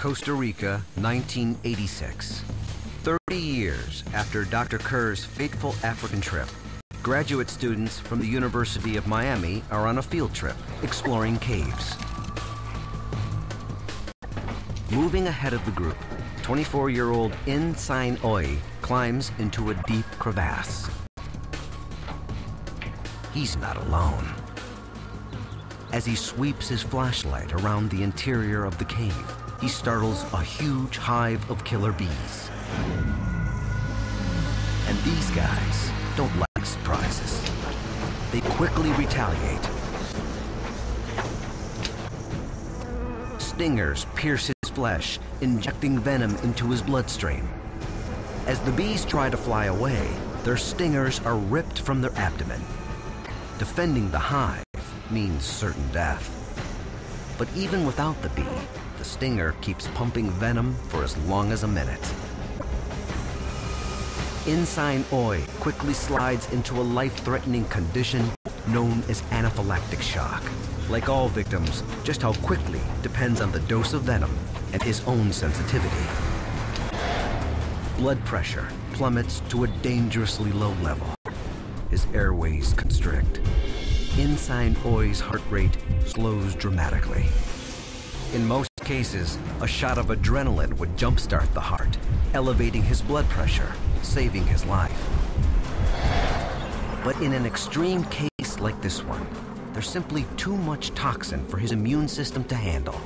Costa Rica, 1986. 30 years after Dr. Kerr's fateful African trip, graduate students from the University of Miami are on a field trip exploring caves. Moving ahead of the group, 24-year-old In Sain Oy climbs into a deep crevasse. He's not alone. As he sweeps his flashlight around the interior of the cave, he startles a huge hive of killer bees. And these guys don't like surprises. They quickly retaliate. Stingers pierce his flesh, injecting venom into his bloodstream. As the bees try to fly away, their stingers are ripped from their abdomen. Defending the hive means certain death. But even without the bee, the stinger keeps pumping venom for as long as a minute. In Sain Oy quickly slides into a life-threatening condition known as anaphylactic shock. Like all victims, just how quickly depends on the dose of venom and his own sensitivity. Blood pressure plummets to a dangerously low level. His airways constrict. In Sain Oy's heart rate slows dramatically. In most cases, a shot of adrenaline would jumpstart the heart, elevating his blood pressure, saving his life. But in an extreme case like this one, there's simply too much toxin for his immune system to handle.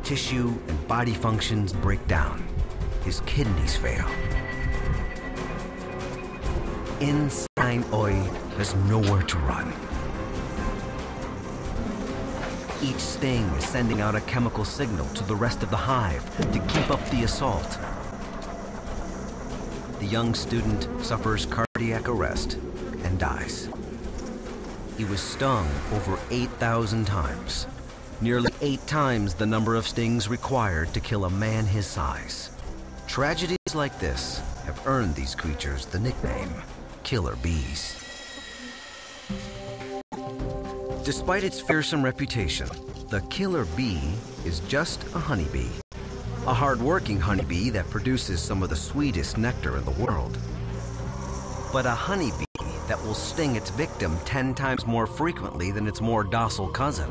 Tissue and body functions break down. His kidneys fail. In Sain Oy has nowhere to run. Each sting is sending out a chemical signal to the rest of the hive to keep up the assault. The young student suffers cardiac arrest and dies. He was stung over 8,000 times, nearly 8 times the number of stings required to kill a man his size. Tragedies like this have earned these creatures the nickname killer bees. Despite its fearsome reputation, the killer bee is just a honeybee. A hard-working honeybee that produces some of the sweetest nectar in the world. But a honeybee that will sting its victim 10 times more frequently than its more docile cousin.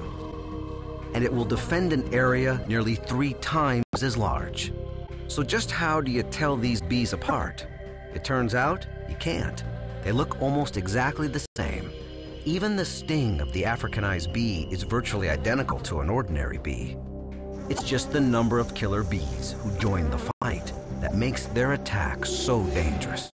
And it will defend an area nearly 3 times as large. So just how do you tell these bees apart? It turns out you can't. They look almost exactly the same. Even the sting of the Africanized bee is virtually identical to an ordinary bee. It's just the number of killer bees who join the fight that makes their attack so dangerous.